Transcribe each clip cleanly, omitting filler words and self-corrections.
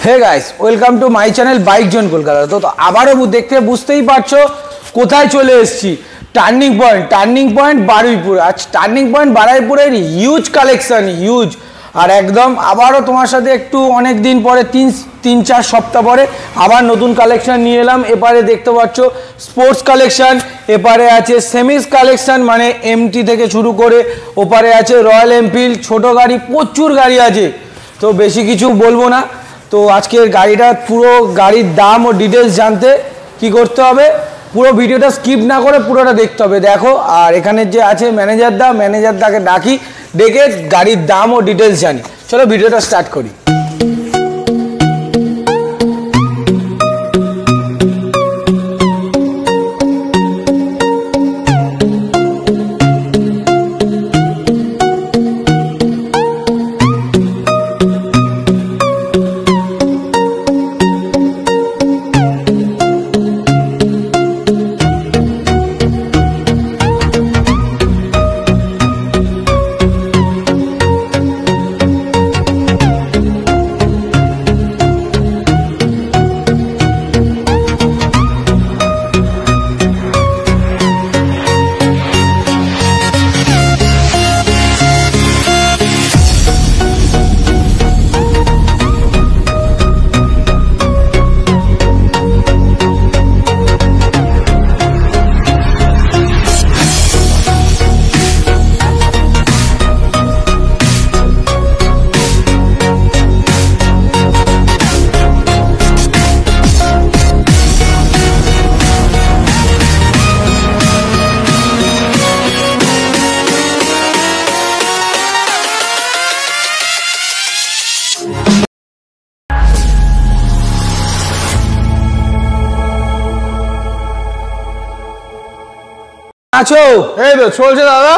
Hey guys, welcome to my channel bike zone Kolkata. তো আবারও দেখতে বুঝতেই পারছো কোথায় চলে এসেছি। Turning point Baruipur. আজ টার্নিং পয়েন্ট বারুইপুরের হিউজ কালেকশন, হিউজ। আর একদম আবারও তোমার সাথে একটু অনেক দিন পরে তিন চার সপ্তাহ পরে আবার নতুন কালেকশন নিয়ে এলাম। এপারে দেখতে পাচ্ছ স্পোর্টস কালেকশন, এপারে আছে সেমিস কালেকশন, মানে এমটি থেকে শুরু করে ওপারে আছে রয়্যাল এনফিল্ড, ছোট গাড়ি, প্রচুর গাড়ি আছে। তো বেশি কিছু বলবো না। তো আজকের গাড়িটা পুরো গাড়ির দাম ও ডিটেলস জানতে কি করতে হবে, পুরো ভিডিওটা স্কিপ না করে পুরোটা দেখতে হবে। দেখো, আর এখানে যে আছে ম্যানেজারদাকে ডেকে গাড়ির দাম ও ডিটেলস জানি। চলো ভিডিওটা স্টার্ট করি। আছো? এই তো চলছে দাদা।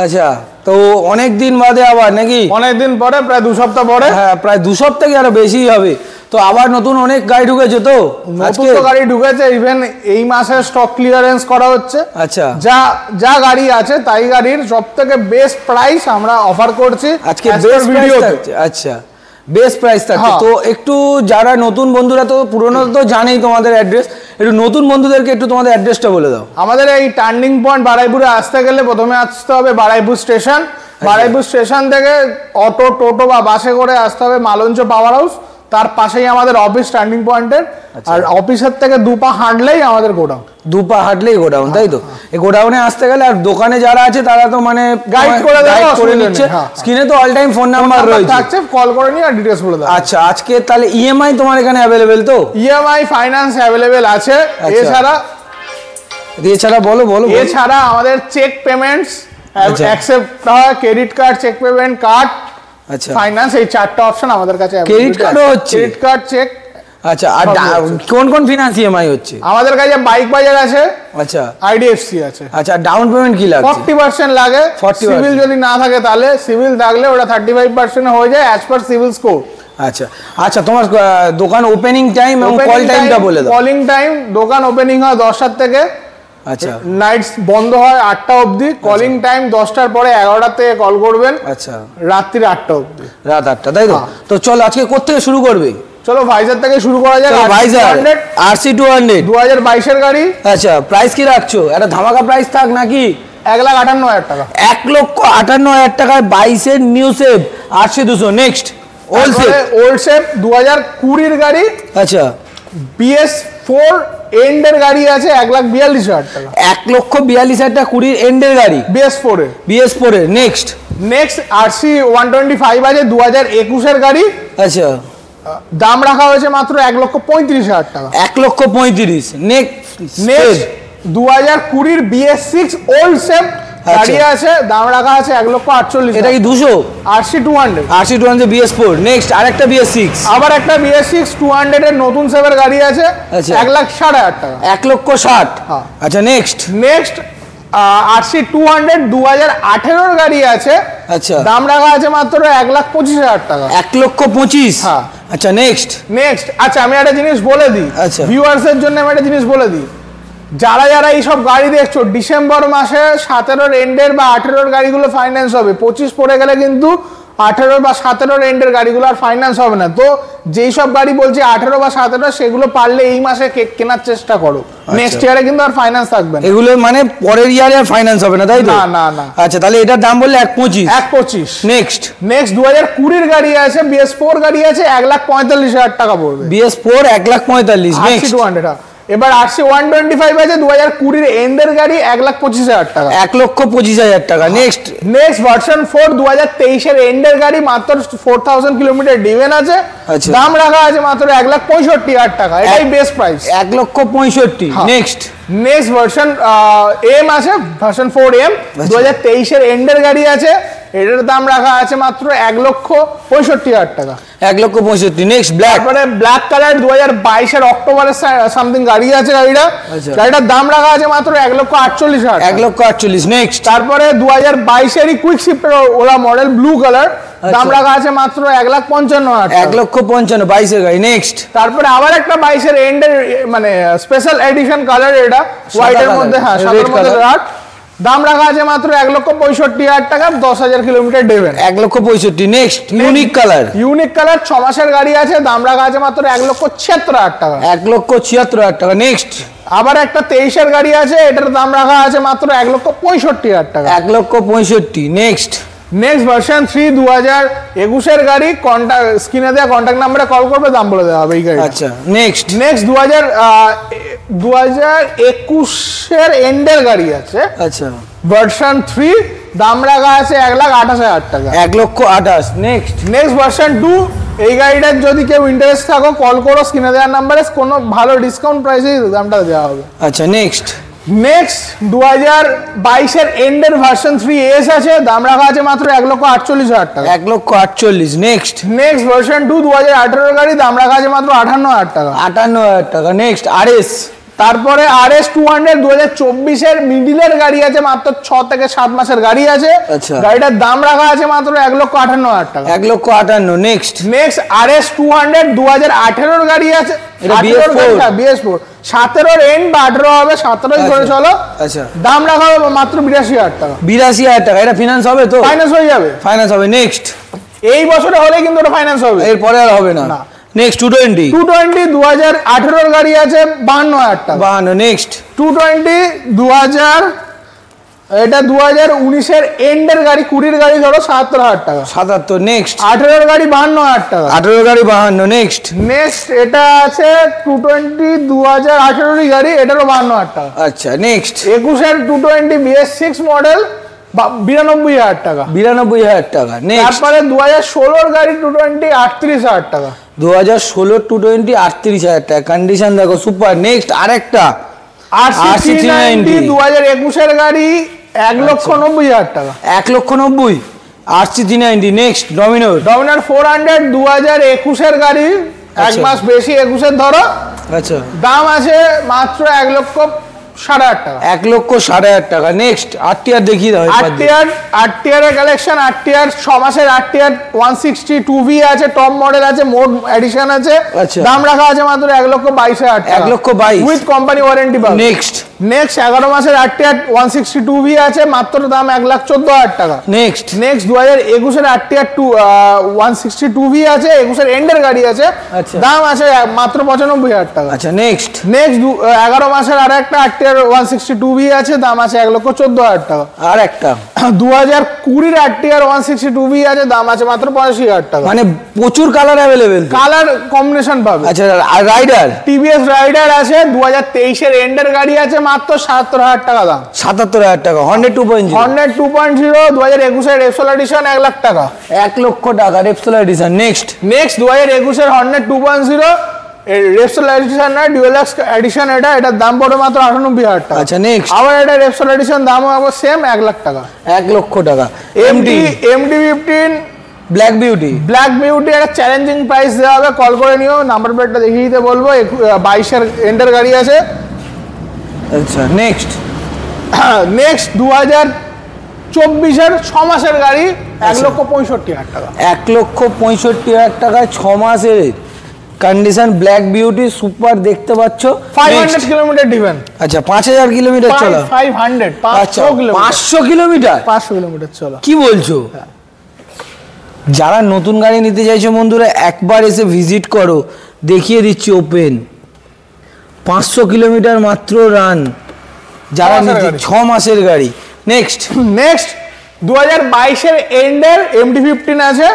আচ্ছা, তো অনেক দিন বাদে আবার নাকি? অনেক দিন পরে, প্রায় 2 সপ্তাহ পরে। হ্যাঁ, প্রায় 2 সপ্তাহ কি আরো বেশি হবে। তো আবার নতুন অনেক গাড়ি ঢুকেছে। তো নতুন তো গাড়ি ঢুকেছে, ইভেন এই মাসে স্টক ক্লিয়ারেন্স করা হচ্ছে। আচ্ছা, যা গাড়ি আছে তাই গাড়ির সবথেকে বেস্ট প্রাইস আমরা অফার করছি আজকে বেস্ট ভিডিওতে। আচ্ছা, বেস্ট প্রাইস থাকছে। তো একটু যারা নতুন বন্ধুরা, তো পুরনো তো জানেই তোমাদের অ্যাড্রেস, একটু নতুন বন্ধুদেরকে একটু তোমাদের অ্যাড্রেসটা বলে দাও। আমাদের এই টার্নিং পয়েন্ট বারুইপুরে আসতে গেলে প্রথমে আসতে হবে বারুইপুর স্টেশন। বারুইপুর স্টেশন থেকে অটো, টোটো বা বাসে করে আসতে হবে মালঞ্চ পাওয়ার হাউস। তার পাশেই আমাদের অফিস টার্নিং পয়েন্টের। আর অফিসের থেকে 2 পা হাঁটলেই আমাদের গোডাউন। 2 পা হাঁটলেই গোডাউন, তাই তো? এই গোডাউনে আসতে গেলে আর দোকানে যারা আছে তারা তো মানে গাইড করে নিচ্ছে। স্ক্রিনে তো অল টাইম ফোন নাম্বার রয়েছে, কল করে নিয়ে আর ডিটেইলস বলে দাও। আচ্ছা, আজকে তাহলে ইএমআই তোমার এখানে अवेलेबल? তো ইএমআই ফাইন্যান্স अवेलेबल আছে। এছাড়া বলো। এছাড়া আমাদের চেক পেমেন্টস অ্যাকসেপ্ট হয়, credit card, cheque payment, card, আচ্ছা, ফাইন্যান্স, এই 4টা অপশন আমাদের কাছে। ক্রেডিট কার্ডও হচ্ছে? Credit card, cheque. আচ্ছা, আর কোন ফিনান্স ইএমআই হচ্ছে? আমাদের কাছে বাইক বাজার আছে। আচ্ছা, আইডিএফসি আছে। আচ্ছা, ডাউন পেমেন্ট কি লাগে? 40% লাগে। সিভিল যদি না থাকে তাহলে, সিভিল থাকলে ওটা 35% হয়ে যায় অ্যাজ পার সিভিল স্কোর। আচ্ছা আচ্ছা, তোমার দোকান ওপেনিং টাইম এবং কল টাইমটা বলে দাও। কলিং টাইম, দোকান ওপেনিং হয় 10টা থেকে। আচ্ছা, নাইটস বন্ধ হয় 8টা অবধি। কলিং টাইম 10টার পরে 11টা থেকে কল করবেন। আচ্ছা, রাত্রি 8টা অবধি। রাত 8টা, তাই তো? তো চলো আজকে কোথা থেকে শুরু করবে? চলো ভাইজার থেকে শুরু করা যাক। ভাইজার RC 200 2022 এর গাড়ি। আচ্ছা, প্রাইস কি রাখছো? একটা ধামাকা প্রাইস থাক নাকি? 1,58,000 টাকা। 1,58,000 টাকায় 22 এর new save RC 200। Next old save 2020 এর গাড়ি। আচ্ছা, BS4 এন্ডের গাড়ি আছে 1,42,000 টাকা। 1,42,000 টাকা 20 এন্ডের গাড়ি, BS4 এর। নেক্সট RC 125 আছে 2021 এর গাড়ি। আচ্ছা, দাম রাখা হয়েছে মাত্র 1,35,000 টাকা। 1,35,000। নেক্সট 2020 BS6 ওল্ড সেভ গাড়ি আছে, দাম রাখা আছে 1,48,000। এটা কি 200? RC 200 BS4। নেক্সট আরেকটা BS6, আবার একটা BS6 200 এর নতুন সেভের গাড়ি আছে 1,60,000 টাকা। 1,60,000। আচ্ছা, নেক্সট RC 200 2018 এর গাড়ি আছে। আচ্ছা, দাম রাখা আছে মাত্র 1,25,000 টাকা। 1,25,000। হ্যাঁ। আচ্ছা, নেক্সট আচ্ছা, আমি একটা জিনিস বলে দিই ভিউয়ার্স এর জন্য। আমি একটা জিনিস বলে দিই, যারা যারা এইসব গাড়ি দেখছো ডিসেম্বর মাসে 17 এন্ডের বা 18 গাড়িগুলো ফাইন্যান্স হবে, 25 পড়ে গেলে কিন্তু 18 বা 17 এন্ডের গাড়িগুলো আর ফাইন্যান্স হবে না। তো যেই সব গাড়ি বলছি 18 বা 17 সেগুলো পারলে এই মাসে কেনার চেষ্টা করো, নেক্সট ইয়ারে কিন্তু আর ফাইন্যান্স থাকবে না। এগুলো মানে পরের ইয়ারে আর ফাইন্যান্স হবে না, তাই তো? না না। আচ্ছা, তাহলে এটার দাম বললে 1.25। নেক্সট 2020 এর গাড়ি আছে, BS4 গাড়ি আছে, 1,45,000 টাকা পড়বে। BS4 1,45,000। নেক্সট 200। এবার RC 125 আছে 2020 এর এন্ডের গাড়ি, 1,25,000 টাকা। 1,25,000 টাকা। নেক্সট ভার্সন 4 2023 এর এন্ডের গাড়ি, মাত্র 4000 কিলোমিটার ডিভেন আছে, দাম রাখা আছে মাত্র 1,65,000 টাকা। এটাই best price, 1,65,000। Next version M আছে, ভার্সন 4M 2023 এর এন্ডের গাড়ি আছে, এটার দাম রাখা আছে মাত্র 1,65,000 টাকা। 1,65,000। নেক্সট ব্ল্যাক, তারপরে ব্ল্যাক কালার 2022 এর অক্টোবরের সামথিং গাড়ি আছে, গাড়িটার দাম রাখা আছে মাত্র 1,48,000। 1,48,000। নেক্সট তারপরে 2022 এরই কুইক শিফটের ওলা মডেল ব্লু কালার, দাম রাখা আছে মাত্র 1,55,000। 1,55,000 22 এর গাড়ি। নেক্সট তারপরে আবার একটা 22 এর এন্ডের মানে স্পেশাল এডিশন কালার, এটা হোয়াইটের মধ্যে, হ্যাঁ সাদার মধ্যে রাট, দাম রাখা আছে মাত্র 1,65,000 টাকা, 10,000 কিলোমিটার ডেভেন। 1,65,000। নেক্সট ইউনিক কালার 6 মাসের গাড়ি আছে, দাম রাখা আছে মাত্র 1,76,000 টাকা। 1,76,000 টাকা। নেক্সট আবার একটা 23 এর গাড়ি আছে, এটার দাম রাখা আছে মাত্র 1,65,000 টাকা। 1,65,000। নেক্সট ভার্সন 3 2021 এর গাড়ি, স্ক্রিনে দেওয়া কন্ট্যাক্ট নাম্বারে কল করবে, দাম বলে দেওয়া হবে এই গাড়ি। আচ্ছা। নেক্সট 2021 এর এন্ডের গাড়ি আছে, আচ্ছা ভার্সন 3, দাম রাখা আছে 1,28,000 টাকা। 1,28,000। নেক্সট ভার্সন 2, এই গাড়িটার যদি কেউ ইন্টারেস্ট থাকো কল করো, স্ক্রিনে দেওয়ার নাম্বারে কোনো ভালো ডিসকাউন্ট প্রাইসে দামটা দেওয়া হবে। আচ্ছা। নেক্সট 2022 এর এন্ডের ভার্সন 3S আছে, দাম রাখা আছে মাত্র 1,48,000 টাকা। 1,48,000। নেক্সট ভার্সন 2 2018 এর গাড়ি, দাম রাখা আছে মাত্র 58,000 টাকা। 58,000 টাকা। নেক্সট RS, তারপরে RS 200 2024 এর মিডিলের গাড়ি আছে, মাত্র 6 থেকে 7 মাসের গাড়ি আছে, গাড়িটার দাম রাখা আছে মাত্র 1,58,000 টাকা। 1,58,000। নেক্সট RS 200 2018 এর গাড়ি আছে, এটা BS4 17 এর এন্ড বা 18 হবে, 17ই করে চলো। আচ্ছা, দাম রাখা হবে মাত্র 82,000 টাকা। 82,000 টাকা। এটা ফিনান্স হবে তো? ফাইন্যান্স হয়ে যাবে, ফাইন্যান্স হবে। নেক্সট এই বছরে হলে কিন্তু ওটা ফাইন্যান্স হবে, এরপরে আর হবে না। নেক্সট 220 2018 এর গাড়ি আছে, 52,000 টাকা। 52। নেক্সট 220 এটা 2019 এর এন্ডের গাড়ি, 20 এর গাড়ি ধরো 77,000 টাকা। 77। নেক্সট 18 এর গাড়ি 52,000 টাকা। 18 এর গাড়ি 52। নেক্সট এটা আছে 220 2018 এর গাড়ি, এটারও 52,000 টাকা। আচ্ছা। নেক্সট 21 এর 220 BS6 মডেল, 92,000 টাকা। 92,000 টাকা। নেক্সট তারপরে 2016 এর গাড়ি 220 38,000 টাকা। 2016 220 38,000 টাকা। কন্ডিশন দেখো সুপার। নেক্সট আরেকটা RC390 2021 এর গাড়ি, 1,90,000 টাকা। 1,90,000 RC390। নেক্সট ডমিনার 400 2021 এর গাড়ি, এক মাস বেশি 21 এর ধরো, আচ্ছা, দাম আছে মাত্র 1,60,000 টাকা। 1,60,000 টাকা। নেক্সট RTR দেখিয়ে দাও। RTR এর কালেকশন, RTR 6 মাসের RTR 160 2V আছে, টপ মডেল আছে, মোড এডিশন আছে, দাম রাখা আছে মাত্র 1,22,000 টাকা। 1,22,000 উইথ কোম্পানি ওয়ারেন্টি পাবে। নেক্সট 11 মাসের RTR 160 2V আছে, মাত্র দাম 1,14,000 টাকা। নেক্সট 2021 এর RTR 160 2V আছে, 21 এর এন্ডের গাড়ি আছে, দাম আছে মাত্র 95,000 টাকা। আচ্ছা। নেক্সট 11 মাসের আরেকটা RTR 160 2V আছে, দাম আছে 1,14,000 টাকা। আর একটা 2020 এর RTR 160 2V আছে, দাম আছে মাত্র 85,000 টাকা। মানে প্রচুর কালার अवेलेबल, কালার কম্বিনেশন পাবে। আচ্ছা। আর রাইডার TVS রাইডার আছে, 2023 এর এন্ডের গাড়ি আছে, মাত্র 77,000 টাকা দাম। 77,000 টাকা। Honda 2.0 2021 এর রেপসোল এডিশন 1 লাখ টাকা। 1 লক্ষ টাকা রেপসোল এডিশন। নেক্সট 2021 এর Honda 2.0 রেপসোল এডিশন না, ডুয়াল এডিশন, এটার দাম পড়বে মাত্র 98,000 টাকা। আচ্ছা। নেক্সট আবার এটা রেপসোল এডিশন, দাম হবে সেম 1 লাখ টাকা। 1 লক্ষ টাকা। MD-15 ব্ল্যাক বিউটি একটা চ্যালেঞ্জিং প্রাইস দেওয়া হবে, কল করে নিও, নাম্বার প্লেটটা দেখিয়ে দিতে বলবো। 22 এর এন্ডের গাড়ি আছে। আচ্ছা। নেক্সট 2024 এর 6 মাসের গাড়ি, 1,65,000 টাকা। 1,65,000 টাকায় 6 মাসের কন্ডিশন ব্ল্যাক বিউটি সুপার, দেখতে পাচ্ছ। 500 কিলোমিটার ডিভেন। আচ্ছা, 5,000 কিলোমিটার চলা। 500 কিলোমিটার 500 কিলোমিটার 500 কিলোমিটার চলা। কি বলছো? যারা নতুন গাড়ি নিতে চাইছো বন্ধুরা একবার এসে ভিজিট করো, দেখিয়ে দিচ্ছি ওপেন 500 কিলোমিটার মাত্র রান, যারা 6 মাসের গাড়ি। নেক্সট 2022 এর এন্ডের MT-15 আছে,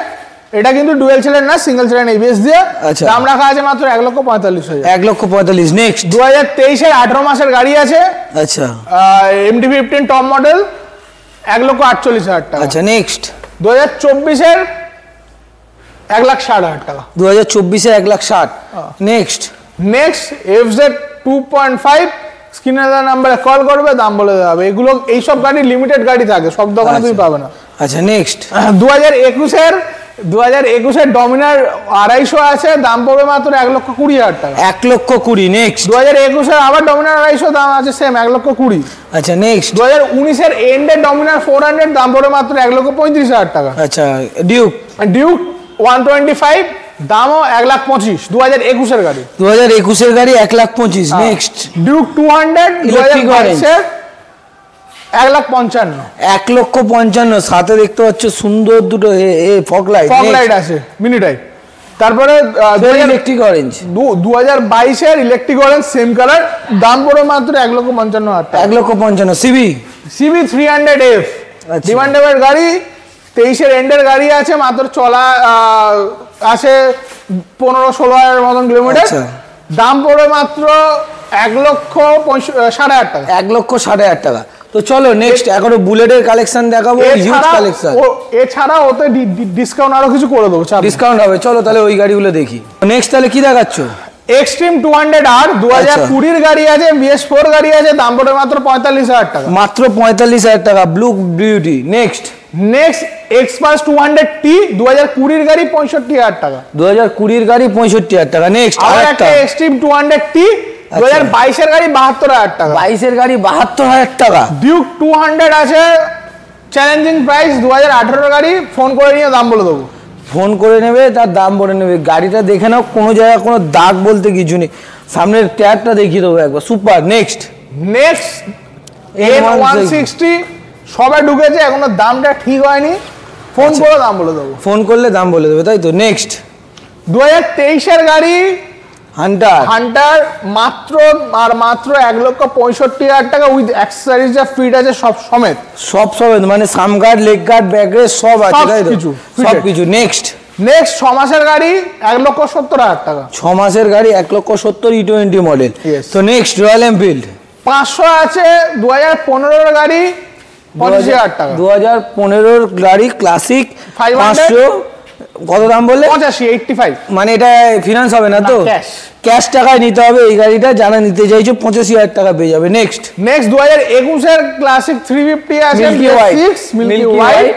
এটা কিন্তু ডুয়েল চ্যানেল না, সিঙ্গেল চ্যানেল ABS দিয়ে। আচ্ছা, দাম রাখা আছে মাত্র 1,45,000। 1,45,000। নেক্সট 2023 এর 18 মাসের গাড়ি আছে। আচ্ছা, MT-15 টপ মডেল 1,48,000 টাকা। আচ্ছা নেক্সট 2024 এর 1,60,000 টাকা। 2024 এ 1,60,000। নেক্সট FZ 2.5 স্ক্রিনে দেওয়া নাম্বারে কল করবে, দাম বলে দেওয়া হবে। এগুলো এইসব গাড়ি লিমিটেড গাড়ি থাকে, সব দোকানে তুমি পাবে না। আচ্ছা নেক্সট 2021 এর ডমিনার 250 আছে, দাম পড়বে মাত্র 1,20,000 টাকা। 1,20,000। নেক্সট 2021 এর আবার ডমিনার 250 দাম আছে সেম 1,20,000। আচ্ছা নেক্সট 2019 এর এন্ডের ডমিনার 400 দাম পড়বে মাত্র 1,35,000 টাকা। আচ্ছা ডিউক 125 দামও 1,25,000, 2021 এর গাড়ি। 2021 এর গাড়ি 1,25,000। নেক্সট ডিউক 200 2022 এর 1,55,000। 1,55,000 সাথে দেখতে পাচ্ছ সুন্দর দুটো ফগ লাইট আছে মিনি টাইপ। তারপরে ইলেকট্রিক অরেঞ্জ 2022 এর ইলেকট্রিক অরেঞ্জ সেম কালার, দাম পড়বে মাত্র 1,55,000 টাকা। 1,55,000। CB 300F ডিমান্ডেবল গাড়ি, 23 এর এন্ডের গাড়ি আছে, মাত্র চলা আছে 15-16,000 মতন কিলোমিটার। দাম পড়বে মাত্র 1,60,000 টাকা। 1,60,000 টাকা। তো চলো নেক্সট এখনো বুলেটের কালেকশন দেখাবো, হিউজ কালেকশন। এছাড়া ওতে ডিসকাউন্ট আরো কিছু করে দেবো, ডিসকাউন্ট হবে। চলো তাহলে ওই গাড়িগুলো দেখি। নেক্সট তাহলে কি দেখাচ্ছ? এক্সট্রিম 200R 2020 এর গাড়ি আছে, BS4 গাড়ি আছে, দাম পড়বে মাত্র 45,000 টাকা। মাত্র 45,000 টাকা, blue beauty. Next Xpulse 200T 2020 এর গাড়ি 65,000 টাকা। 2020 এর গাড়ি 65,000 টাকা। নেক্সট আরেকটা এক্সট্রিম 200T 2022 এর গাড়ি 72,000 টাকা। 22 এর গাড়ি 72,000 টাকা। ডিউক 200 আছে, চ্যালেঞ্জিং প্রাইস, 2018 এর গাড়ি, ফোন করে নিয়ে দাম বলে দেবো। ফোন করে নেবে, তার দাম বলে নেবে। গাড়িটা দেখে নাও, কোনো জায়গায় কোনো দাগ বলতে কিছু নেই, সামনের টায়ারটা দেখিয়ে দেবো একবার, সুপার। নেক্সট N160 সবে ঢুকেছে, এখনো দামটা ঠিক হয়নি, ফোন করে দাম বলে দেবো। ফোন করলে দাম বলে দেবে, তাই তো। নেক্সট 2023 এর গাড়ি হান্টার মাত্র 1,65,000 টাকা, উইথ অ্যাক্সেসরিজ যা ফিট আছে সব সমেত, মানে sump guard, leg guard, back rest সব আছে, তাই তো, সবকিছু। নেক্সট 6 মাসের গাড়ি 1,70,000 টাকা। 6 মাসের গাড়ি 1,70,000 E20 মডেল। তো নেক্সট রয়্যাল এনফিল্ড 500 আছে, 2015 এর গাড়ি 25,000 টাকা। 2015 এর গাড়ি ক্লাসিক 500, কত দাম বললে? 85 মানে এটা ফিনান্স হবে না তো, ক্যাশ টাকায় নিতে হবে এই গাড়িটা, যারা নিতে চাইছো 85,000 টাকা পেয়ে যাবে। নেক্সট 2021 এর ক্লাসিক 350 আছে, মিল্কি হোয়াইট,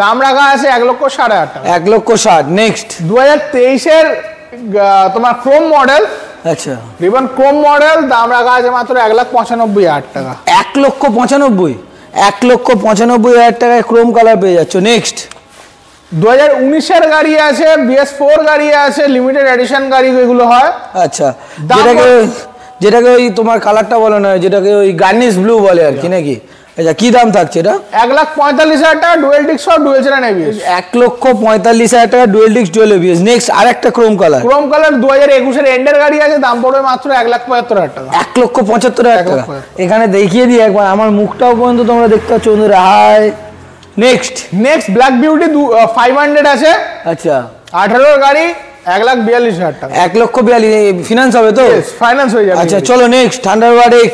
দাম রাখা আছে 1,60,000 টাকা। 1,60,000। নেক্সট 2023 এর তোমার ক্রোম মডেল, আচ্ছা রিবন ক্রোম মডেল, দাম রাখা আছে মাত্র 1,95,000 টাকা। 1,95,000, 1,95,000 টাকায় ক্রোম কালার পেয়ে যাচ্ছ। নেক্সট 2019 এর গাড়ি আছে, BS4 গাড়ি আছে, লিমিটেড এডিশন গাড়ি এগুলো হয়। আচ্ছা, যেটাকে ওই তোমার কালারটা বলে না, যেটাকে ওই গার্নিশ ব্লু বলে আর কি, নাকি? আচ্ছা কি দাম থাকছে এটা? 1,45,000 টাকা, ডুয়েল ডিস্ক সব, ডুয়েল চ্যানেল ABS। 1,45,000 টাকা, dual disc dual ABS। Next আরেকটা ক্রোম কালার 2021 এর এন্ডের গাড়ি আছে, দাম পড়বে মাত্র 1,75,000 টাকা। 1,75,000 টাকা। এখানে দেখিয়ে দিই একবার, আমার মুখটাও পর্যন্ত তোমরা দেখতে পাচ্ছ বন্ধুরা। হাই নেক্সট ব্ল্যাক বিউটি 500 আছে, আচ্ছা 18 এর গাড়ি, 1,42,000 টাকা। 1,42,000 ফিনান্স হবে তো? ফাইন্যান্স হয়ে যাবে। আচ্ছা চলো নেক্সট থান্ডারবার্ড X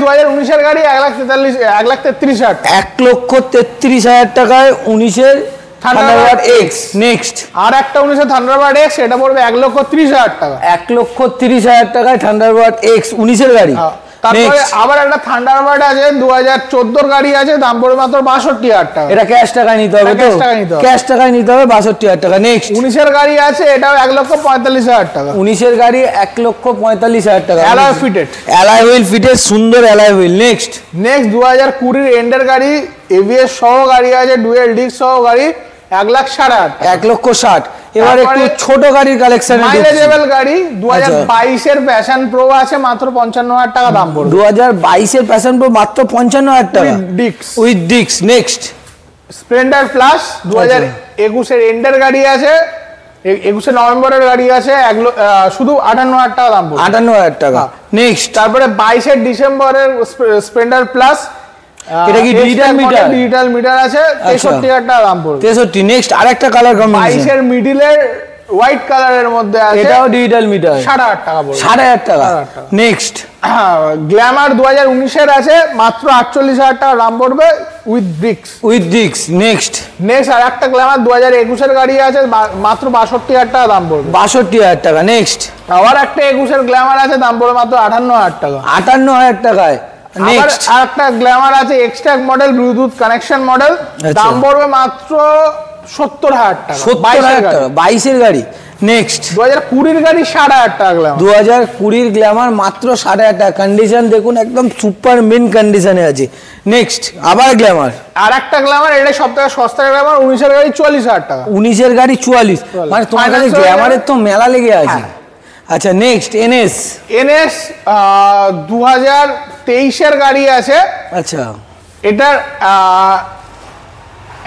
2019 এর গাড়ি, 1,33,000 টাকা। 1,33,000 টাকায় 19 এর থান্ডারবার্ড X। নেক্সট আর একটা 19 এর থান্ডারবার্ড X, এটা পড়বে 1,30,000 টাকা। 1,30,000 টাকায় থান্ডারবার্ড X 19 এর গাড়ি। তারপরে আবার একটা থান্ডারবার্ড আছে, 2014 এর গাড়ি আছে, দাম পড়বে মাত্র 62,000 টাকা। এটা ক্যাশ টাকায় নিতে হবে তো? ক্যাশ টাকায় নিতে হবে, 62,000 টাকা। নেক্সট 19 এর গাড়ি আছে, এটাও 1,45,000 টাকা। 19 এর গাড়ি 1,45,000 টাকা, alloy fitted, alloy wheel fitted, সুন্দর অ্যালয় হুইল। নেক্সট 2020 এর এন্ডের গাড়ি, ABS সহ গাড়ি আছে, ডুয়েল ডিস্ক সহ গাড়ি, 1,60,000 টাকা। 1,60,000। এবার একটু ছোট গাড়ির কালেকশন, মাইলেজেবল গাড়ি 2022 এর প্যাশন প্রো আছে, মাত্র 55,000 টাকা দাম পড়বে। 2022 এর প্যাশন প্রো মাত্র 55,000 টাকা, ডিক্স উইথ ডিক্স। নেক্সট স্প্লেন্ডার প্লাস 2021 এর এন্ডের গাড়ি আছে, 21 নভেম্বরের গাড়ি আছে, শুধু 58,000 টাকা দাম পড়বে। 58,000 টাকা। নেক্সট তারপরে 22 ডিসেম্বরের স্প্লেন্ডার প্লাস, এটা কি ডিজিটাল মিটার? ডিজিটাল মিটার আছে, 63,000 টাকা দাম পড়বে। 63। নেক্সট আরেকটা কালার কম্বিনেশন 22 এর মিডলের হোয়াইট কালারের মধ্যে আছে, এটাও ডিজিটাল মিটার, 8,500 টাকা পড়বে। 8,500 টাকা। নেক্সট গ্ল্যামার 2019 এর আছে, মাত্র 48,000 টাকা দাম পড়বে উইথ ব্রিক্স। নেক্সট আর একটা গ্ল্যামার 2021 এর গাড়ি আছে, মাত্র 62,000 টাকা দাম পড়বে। 62,000 টাকা। নেক্সট আবার একটা 21 এর গ্ল্যামার আছে, দাম পড়বে মাত্র 58,000 টাকা। 58,000 টাকায়। নেক্সট আর একটা গ্ল্যামার আছে extract model, Bluetooth connection model, দাম পড়বে মাত্র 70,000 টাকা। 70,000 টাকা, 22 এর গাড়ি। নেক্সট 2020 এর গাড়ি 7,500 টাকা গ্ল্যামার। 2020 গ্ল্যামার মাত্র 7,500 টাকা। কন্ডিশন দেখুন একদম সুপার মিন কন্ডিশনে আছে। নেক্সট আবার গ্ল্যামার, আর একটা গ্ল্যামার, এটা সবথেকে সস্তা গ্ল্যামার, 19 এর গাড়ি 44,000 টাকা। 19 এর গাড়ি 44। মানে তোমার কাছে গ্ল্যামারের তো মেলা লেগে আছে। আচ্ছা নেক্সট এনএস 2023 এর গাড়ি আছে। আচ্ছা এটার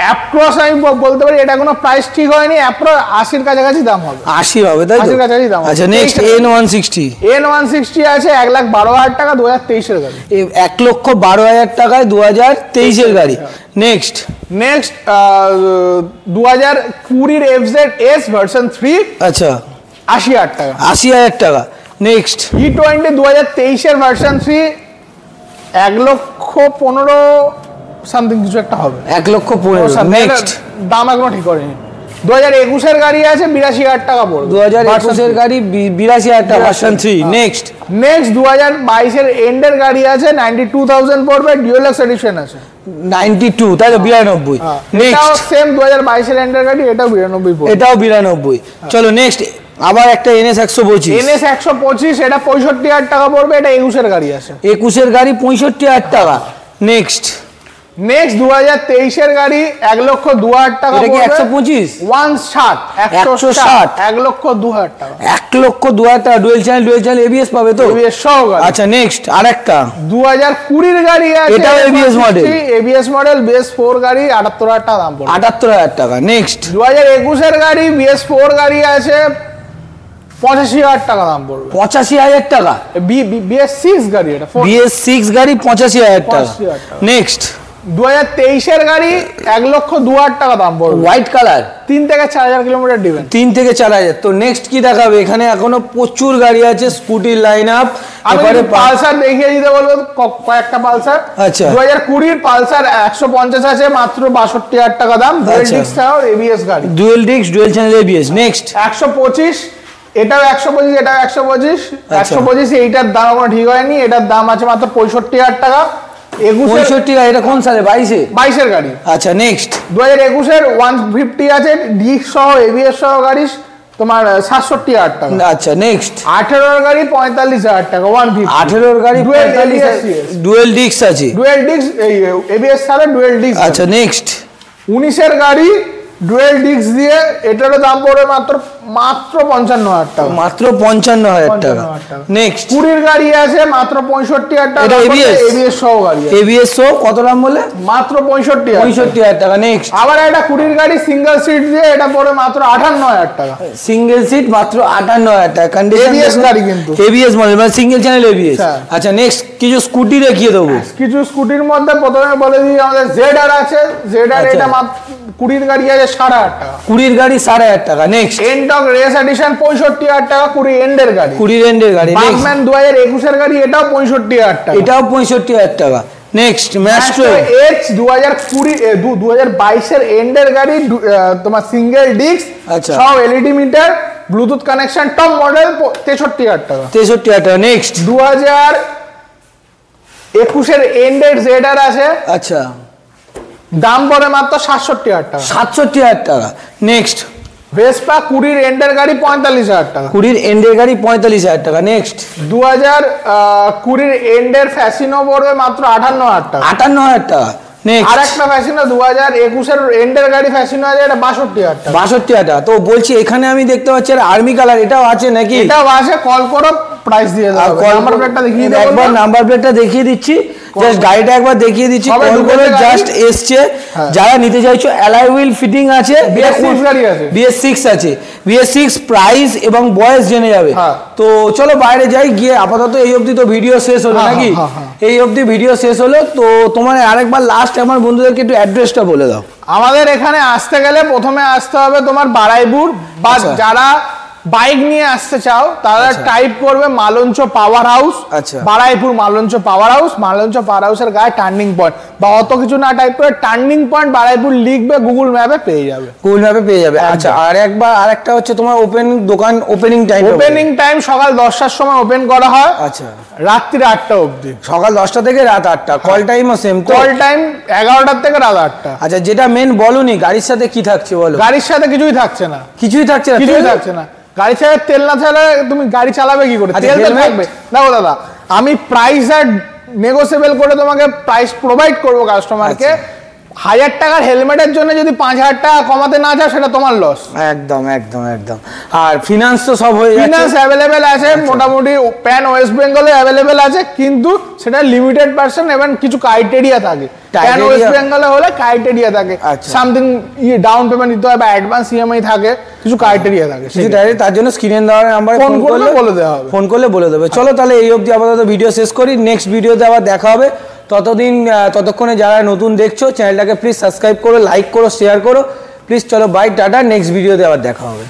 অ্যাপ্রক্স আমি বলতে পারি, এটা কোনো প্রাইস ঠিক হয়নি, অ্যাপ্রক্স 80 এর কাছাকাছি দাম হবে। 80 হবে তাই তো? 80 এর কাছাকাছি দাম। আচ্ছা নেক্সট N160 আছে 1,12,000 টাকা, 2023 এর গাড়ি। 1,12,000 টাকায় 2023 এর গাড়ি। নেক্সট 2020 FZ S ভার্সন 3, আচ্ছা 80,000 টাকা। 80,000 টাকা। নেক্সট E20 2023 এর ভার্সন 3, 1,15,000 সামথিং কিছু একটা হবে। 1,15,000। নেক্সট দাম এখনো ঠিক করেনি। 2021 এর গাড়ি আছে, 82,000 টাকা পড়বে। 2021 এর গাড়ি 82,000 টাকা ভার্সন 3। নেক্সট 2022 এর এন্ডের গাড়ি আছে, 92,000 পড়বে, ডিউলাক্স এডিশন আছে। 92 তাই তো? 92। এটাও নেক্সট সেম 2022 এর এন্ডের গাড়ি, এটাও 92 পড়বে। এটাও 92। চলো নেক্সট আবার একটা NS 125। NS 125 এটা 65,000 টাকা পড়বে, এটা 21 এর গাড়ি আছে। 21 এর গাড়ি 65,000 টাকা। নেক্সট 2023 এর গাড়ি 1,02,000 টাকা এটা কি পড়বে। 125? 160 1,02,000 টাকা। 1,02,000 টাকা। ডুয়েল চ্যানেল ABS পাবে তো? ABS সহ গাড়ি। আচ্ছা নেক্সট আরেকটা 2020 এর গাড়ি আছে, এটাও ABS model. ABS model BS4 গাড়ি, 78,000 টাকা দাম পড়বে। 78,000 টাকা। নেক্সট 2021 এর গাড়ি BS4 গাড়ি আছে, 85,000 টাকা দাম পড়বে। 85,000 টাকা। BS6 গাড়ি, এটা BS6 গাড়ি 85,000 টাকা। 85,000 টাকা। নেক্সট 2023 এর গাড়ি 1,02,000 টাকা দাম পড়বে। হোয়াইট কালার, 3 থেকে 4,000 কিলোমিটার ডিভেন। 3 থেকে 4,000। তো নেক্সট কি দেখাবে? এখানে এখনো প্রচুর গাড়ি আছে, স্কুটির লাইন আপ। আমি পালসার দেখিয়ে দিতে বলবো, কয়েকটা পালসার। আচ্ছা 2020 পালসার 150 আছে, মাত্র 62,000 টাকা দাম। ডুয়েল ডিস্ক ছাড়াও ABS গাড়ি, dual disk, dual channel ABS। Next 125, এটাও 125, এটাও 125। 125 এইটার দাম এখনো ঠিক হয়নি, এটার দাম আছে মাত্র 65,000 টাকা। 65 এটা কোন সালে? 22 এর গাড়ি। আচ্ছা নেক্সট 2021 এর 150 আছে, ডিস্ক সহ ABS সহ গাড়ি, তোমার 67,000 টাকা। আচ্ছা নেক্সট 18 এর গাড়ি 45,000 টাকা, 150। 18 এর গাড়ি 45, ডুয়েল ডিস্ক আছে। ডুয়েল ডিস্ক এই ABS ছাড়া ডুয়েল ডিস্ক। আচ্ছা নেক্সট 19 এর গাড়ি ডুয়েল ডিস্ক দিয়ে, এটারও দাম পড়বে মাত্র 55,000 টাকা। মাত্র 55,000 টাকা। নেক্সট 20 এর গাড়ি আছে, মাত্র 65,000 টাকা। এটা ABS সহ গাড়ি, ABS সহ কত দাম বলে? মাত্র 65,000 টাকা। নেক্সট আবার একটা 20 এর গাড়ি সিঙ্গেল সিট দিয়ে, এটা পড়বে মাত্র 58,000 টাকা। সিঙ্গেল সিট মাত্র 58,000 টাকা। কন্ডিশন ABS গাড়ি কিন্তু, ABS মডেল মানে সিঙ্গেল চ্যানেল ABS। আচ্ছা নেক্সট কিছু স্কুটি দেখিয়ে দেবো। কিছু স্কুটির মধ্যে প্রথমে বলে দিই, আমাদের ZR আছে। ZR এটা 20 এর গাড়ি আছে 7,500 টাকা। 20 এর গাড়ি 7,500 টাকা। নেক্সট এনটক রেস এডিশন 65,000 টাকা, 20 এন্ডের গাড়ি। 20 এন্ডের গাড়ি। বাগম্যান 2021 এর গাড়ি, এটাও 65,000 টাকা। এটাও 65,000 টাকা। নেক্সট ম্যাস্ট্রো H 2022 এর এন্ডের গাড়ি, তোমার সিঙ্গেল ডিস্ক, সব LED meter, Bluetooth connection, top model, 63,000 টাকা। 63,000 টাকা। নেক্সট 2021 এর এন্ডের ZR আছে। আচ্ছা দাম পড়ে মাত্র 67,000 টাকা। 67,000 টাকা। নেক্সট ভেসপা 20 এর এন্ডের গাড়ি 45,000 টাকা। 20 এর এন্ডের গাড়ি 45,000 টাকা। নেক্সট 2020 এর এন্ডের ফ্যাসিনো পড়বে মাত্র 58,000 টাকা। 58,000 টাকা। নেক্সট আরেকটা ফ্যাসিনো 2021 এর এন্ডের গাড়ি ফ্যাসিনো আছে, এটা 62,000 টাকা। 62,000 টাকা। তো বলছি এখানে আমি দেখতে পাচ্ছি আর আর্মি কালার, এটাও আছে নাকি? এটাও আছে, কল করো, প্রাইস দিয়ে দাও। নাম্বার প্লেটটা দেখিয়ে দাও, একবার নাম্বার প্লেটটা দেখিয়ে দিচ্ছি, জাস্ট গাড়িটা একবার দেখিয়ে দিচ্ছি কোন কোন জাস্ট এসছে। যারা নিতে চাইছো অ্যালয় হুইল ফিটিং আছে, BS6 গাড়ি আছে, BS6 আছে, BS6 প্রাইস এবং বয়স জেনে যাবে। তো চলো বাইরে যাই, গিয়ে আপাতত এই অবধি তো ভিডিও শেষ হলো নাকি, এই অবধি ভিডিও শেষ হলো। তো তোমার আরেকবার লাস্ট আমার বন্ধুদেরকে একটু অ্যাড্রেসটা বলে দাও। আমাদের এখানে আসতে গেলে প্রথমে আসতে হবে তোমার বারাইপুর, বা যারা বাইক নিয়ে আসতে চাও তারা টাইপ করবে মালঞ্চ পাওয়ার হাউস, বারাইপুর মালঞ্চ পাওয়ার হাউস, মালঞ্চ পাওয়ার হাউসের গায়ে টার্নিং পয়েন্ট, বা অত কিছু না টাইপ করে টার্নিং পয়েন্ট বারাইপুর লিখবে, গুগল ম্যাপে পেয়ে যাবে, গুগল ম্যাপে পেয়ে যাবে। আচ্ছা, আর একবার আরেকটা হচ্ছে তোমার ওপেনিং দোকান, ওপেনিং টাইম সকাল 10টার সময় ওপেন করা হয়, আচ্ছা রাত্রি 8টা অবধি, সকাল 10টা থেকে রাত 8টা। কল টাইমও সেম? কল টাইম 11টা থেকে রাত 8টা। আচ্ছা, যেটা মেন বলুনি, গাড়ির সাথে কি থাকছে বলো? গাড়ির সাথে কিছুই থাকছে না, কিছুই থাকছে না, কিছুই থাকছে না। গাড়ি ছাড়া তেল না ছাড়া তুমি গাড়ি চালাবে কি করে? তেল তো থাকবে। দেখো দাদা, আমি প্রাইস আর নেগোসিয়েবল করে তোমাকে প্রাইস প্রোভাইড করবো কাস্টমারকে। 1000 টাকার হেলমেটের জন্য যদি 5000 টাকা কমাতে না চাও, সেটা তোমার লস। একদম একদম একদম। আর ফিনান্স তো সব হয়ে যাচ্ছে, ফিনান্স অ্যাভেলেবেল আছে, মোটামুটি প্যান ওয়েস্ট বেঙ্গলে অ্যাভেলেবেল আছে, কিন্তু সেটা লিমিটেড পার্সন এবং কিছু ক্রাইটেরিয়া থাকে। প্যান ওয়েস্ট বেঙ্গলে হলে ক্রাইটেরিয়া থাকে, সামথিং ডাউন পেমেন্ট দিতে হয় বা অ্যাডভান্স ইএমআই থাকে, কিছু ক্রাইটেরিয়া থাকে। তার জন্য স্ক্রিনে দেওয়া নাম্বারে ফোন করলে বলে দেওয়া হবে, ফোন করলে বলে দেবে। চলো তাহলে এই অবধি আপাতত ভিডিও শেষ করি, নেক্সট ভিডিওতে আবার দেখা হবে। ততক্ষণে যারা নতুন দেখছো চ্যানেলটাকে প্লিজ সাবস্ক্রাইব করো, লাইক করো, শেয়ার করো প্লিজ। চলো বাই, টাটা, নেক্সট ভিডিওতে আবার দেখা হবে।